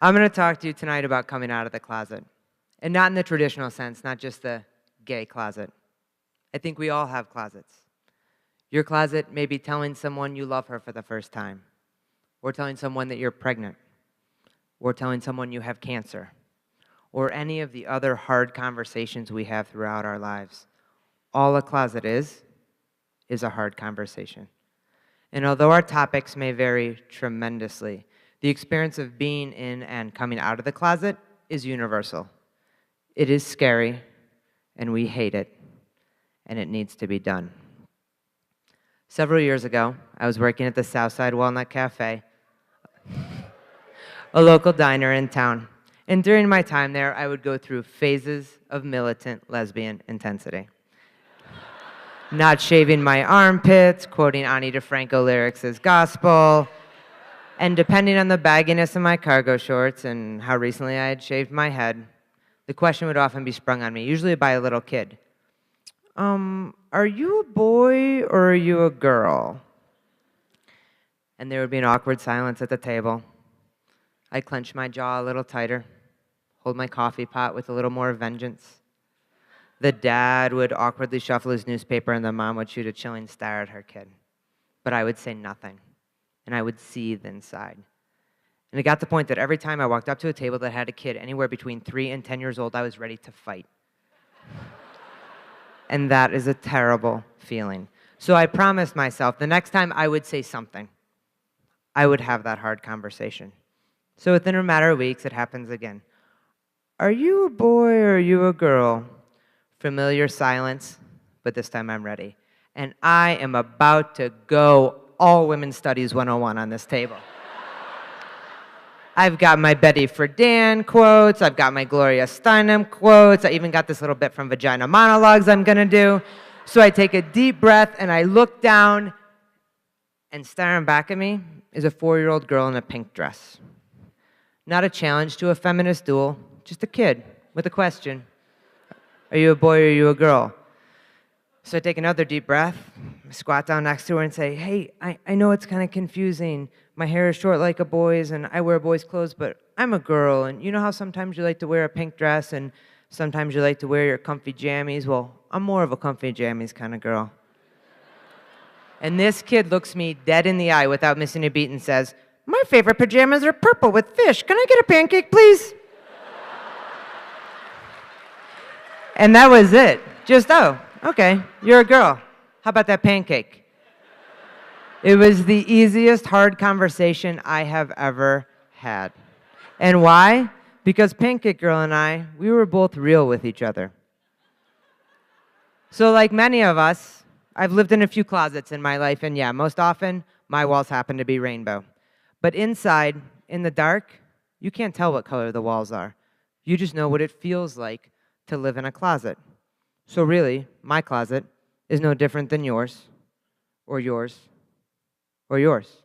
I'm going to talk to you tonight about coming out of the closet. And not in the traditional sense, not just the gay closet. I think we all have closets. Your closet may be telling someone you love her for the first time, or telling someone that you're pregnant, or telling someone you have cancer, or any of the other hard conversations we have throughout our lives. All a closet is a hard conversation. And although our topics may vary tremendously, the experience of being in and coming out of the closet is universal. It is scary, and we hate it, and it needs to be done. Several years ago, I was working at the Southside Walnut Cafe, a local diner in town. And during my time there, I would go through phases of militant lesbian intensity. Not shaving my armpits, quoting Ani DeFranco lyrics as gospel, and depending on the bagginess of my cargo shorts and how recently I had shaved my head, the question would often be sprung on me, usually by a little kid. Are you a boy or are you a girl? And there would be an awkward silence at the table. I'd clench my jaw a little tighter, hold my coffee pot with a little more vengeance. The dad would awkwardly shuffle his newspaper and the mom would shoot a chilling stare at her kid. But I would say nothing, and I would seethe inside. And it got to the point that every time I walked up to a table that had a kid anywhere between 3 and 10 years old, I was ready to fight. And that is a terrible feeling. So I promised myself the next time I would say something, I would have that hard conversation. So within a matter of weeks, it happens again. Are you a boy or are you a girl? Familiar silence, but this time I'm ready. And I am about to go all Women's Studies 101 on this table. I've got my Betty Friedan quotes, I've got my Gloria Steinem quotes, I even got this little bit from Vagina Monologues I'm gonna do. So I take a deep breath and I look down, and staring back at me is a 4-year-old girl in a pink dress. Not a challenge to a feminist duel, just a kid with a question. Are you a boy or are you a girl? So I take another deep breath, squat down next to her and say, hey, I know it's kind of confusing. My hair is short like a boy's and I wear boys' clothes, but I'm a girl. And you know how sometimes you like to wear a pink dress and sometimes you like to wear your comfy jammies? Well, I'm more of a comfy jammies kind of girl. And this kid looks me dead in the eye without missing a beat and says, my favorite pajamas are purple with fish. Can I get a pancake, please? And that was it. Just, oh, okay, you're a girl. How about that pancake? It was the easiest hard conversation I have ever had. And why? Because Pancake Girl and I, we were both real with each other. So like many of us, I've lived in a few closets in my life, and yeah, most often, my walls happen to be rainbow. But inside, in the dark, you can't tell what color the walls are. You just know what it feels like to live in a closet. So really, my closet is no different than yours, or yours, or yours.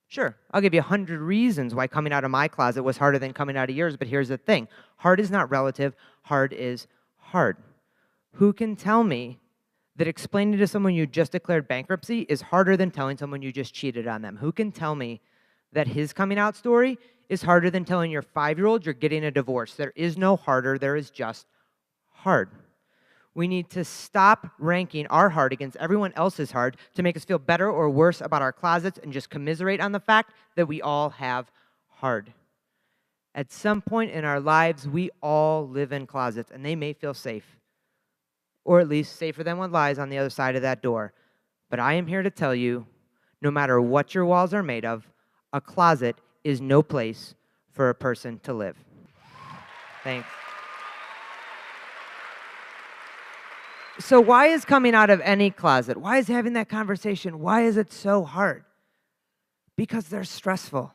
Sure, I'll give you 100 reasons why coming out of my closet was harder than coming out of yours, but here's the thing. Hard is not relative, hard is hard. Who can tell me that explaining to someone you just declared bankruptcy is harder than telling someone you just cheated on them? Who can tell me that his coming out story is harder than telling your 5-year-old you're getting a divorce? There is no harder, there is just hard. We need to stop ranking our hard against everyone else's hard to make us feel better or worse about our closets and just commiserate on the fact that we all have hard. At some point in our lives, we all live in closets, and they may feel safe, or at least safer than what lies on the other side of that door. But I am here to tell you, no matter what your walls are made of, a closet is no place for a person to live. Thanks. So why is coming out of any closet? Why is having that conversation? Why is it so hard? Because they're stressful.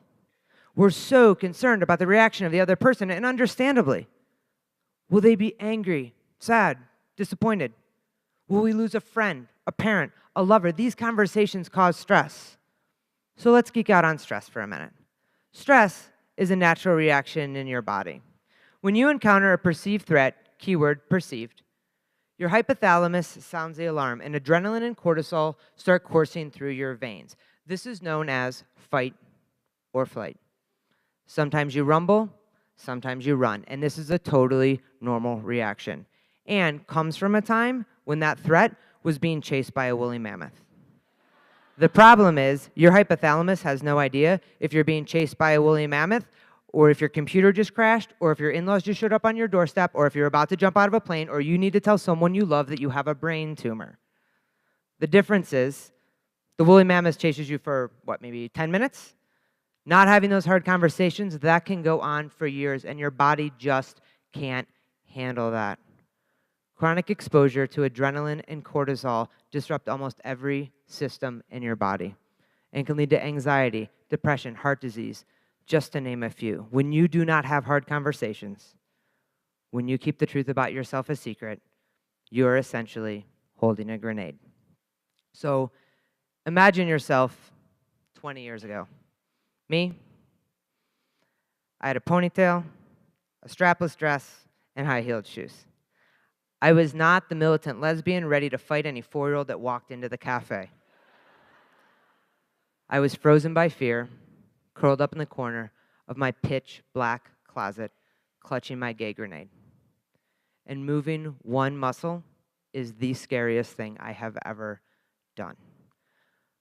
We're so concerned about the reaction of the other person, and understandably. Will they be angry, sad, disappointed? Will we lose a friend, a parent, a lover? These conversations cause stress. So let's geek out on stress for a minute. Stress is a natural reaction in your body. When you encounter a perceived threat, keyword perceived, your hypothalamus sounds the alarm, and adrenaline and cortisol start coursing through your veins. This is known as fight or flight. Sometimes you rumble, sometimes you run. And this is a totally normal reaction. And comes from a time when that threat was being chased by a woolly mammoth. The problem is your hypothalamus has no idea if you're being chased by a woolly mammoth, or if your computer just crashed, or if your in-laws just showed up on your doorstep, or if you're about to jump out of a plane, or you need to tell someone you love that you have a brain tumor. The difference is the woolly mammoth chases you for, what, maybe 10 minutes? Not having those hard conversations, that can go on for years, and your body just can't handle that. Chronic exposure to adrenaline and cortisol disrupt almost every system in your body and can lead to anxiety, depression, heart disease, just to name a few. When you do not have hard conversations, when you keep the truth about yourself a secret, you're essentially holding a grenade. So imagine yourself 20 years ago. Me, I had a ponytail, a strapless dress, and high-heeled shoes. I was not the militant lesbian ready to fight any 4-year-old that walked into the cafe. I was frozen by fear, curled up in the corner of my pitch black closet, clutching my gay grenade. And moving one muscle is the scariest thing I have ever done.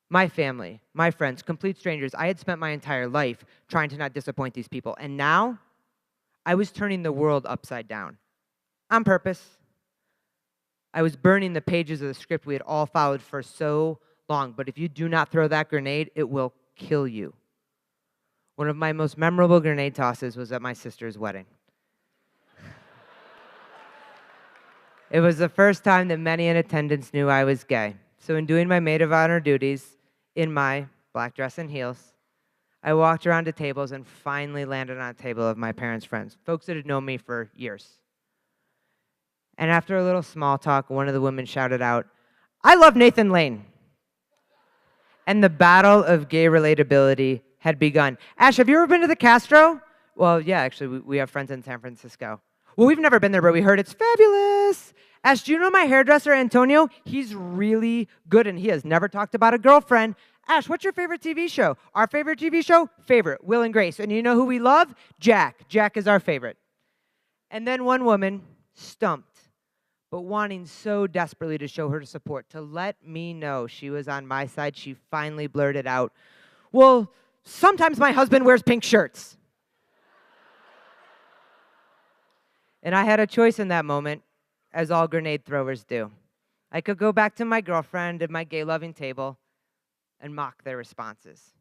My family, my friends, complete strangers, I had spent my entire life trying to not disappoint these people. And now, I was turning the world upside down. On purpose. I was burning the pages of the script we had all followed for so long. But if you do not throw that grenade, it will kill you. One of my most memorable grenade tosses was at my sister's wedding. It was the first time that many in attendance knew I was gay. So in doing my maid of honor duties in my black dress and heels, I walked around to tables and finally landed on a table of my parents' friends, folks that had known me for years. And after a little small talk, one of the women shouted out, "I love Nathan Lane." And the battle of gay relatability had begun. Ash, have you ever been to the Castro? Well, yeah, actually, we have friends in San Francisco. Well, we've never been there, but we heard it's fabulous. Ash, do you know my hairdresser, Antonio? He's really good, and he has never talked about a girlfriend. Ash, what's your favorite TV show? Our favorite TV show? Favorite, Will and Grace. And you know who we love? Jack. Jack is our favorite. And then one woman, stumped, but wanting so desperately to show her support, to let me know she was on my side, she finally blurted out, "Well, sometimes my husband wears pink shirts." And I had a choice in that moment, as all grenade throwers do. I could go back to my girlfriend at my gay-loving table and mock their responses,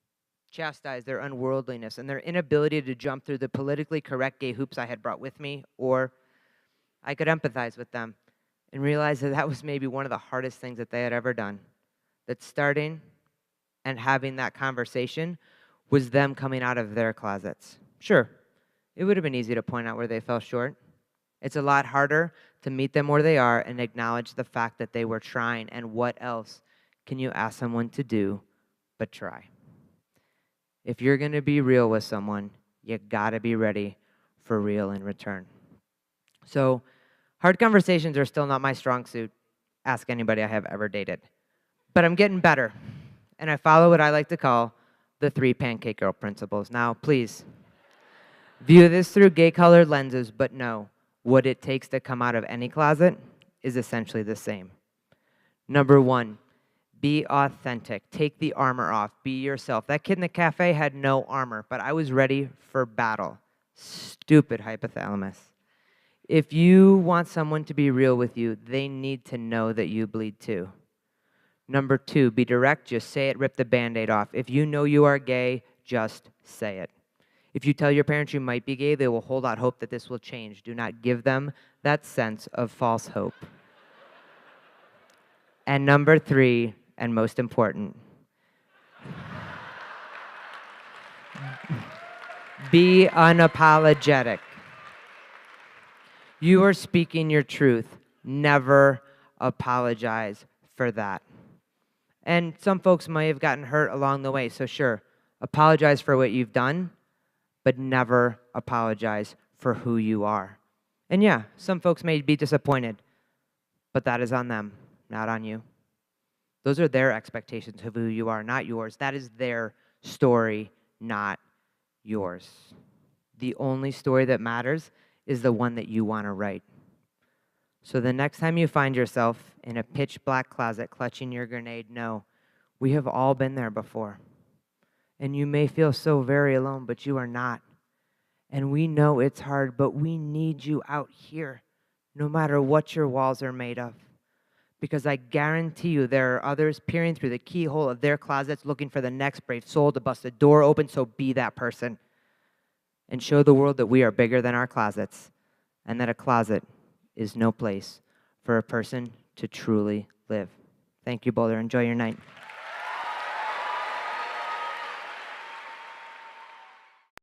chastise their unworldliness and their inability to jump through the politically correct gay hoops I had brought with me, or I could empathize with them and realize that that was maybe one of the hardest things that they had ever done. That starting and having that conversation was them coming out of their closets. Sure, it would have been easy to point out where they fell short. It's a lot harder to meet them where they are and acknowledge the fact that they were trying, and what else can you ask someone to do but try? If you're going to be real with someone, you got to be ready for real in return. So, hard conversations are still not my strong suit. Ask anybody I have ever dated. But I'm getting better, and I follow what I like to call the 3 pancake girl principles. Now, please, view this through gay-colored lenses, but know what it takes to come out of any closet is essentially the same. Number 1, be authentic. Take the armor off. Be yourself. That kid in the cafe had no armor, but I was ready for battle. Stupid hypothalamus. If you want someone to be real with you, they need to know that you bleed too. Number 2, be direct. Just say it. Rip the Band-Aid off. If you know you are gay, just say it. If you tell your parents you might be gay, they will hold out hope that this will change. Do not give them that sense of false hope. And number 3, and most important, be unapologetic. You are speaking your truth. Never apologize for that. And some folks may have gotten hurt along the way, so sure, apologize for what you've done, but never apologize for who you are. And yeah, some folks may be disappointed, but that is on them, not on you. Those are their expectations of who you are, not yours. That is their story, not yours. The only story that matters is the one that you want to write. So the next time you find yourself in a pitch black closet clutching your grenade, know we have all been there before. And you may feel so very alone, but you are not. And we know it's hard, but we need you out here, no matter what your walls are made of. Because I guarantee you there are others peering through the keyhole of their closets looking for the next brave soul to bust the door open, so be that person. And show the world that we are bigger than our closets, and that a closet is no place for a person to truly live. Thank you, Boulder. Enjoy your night.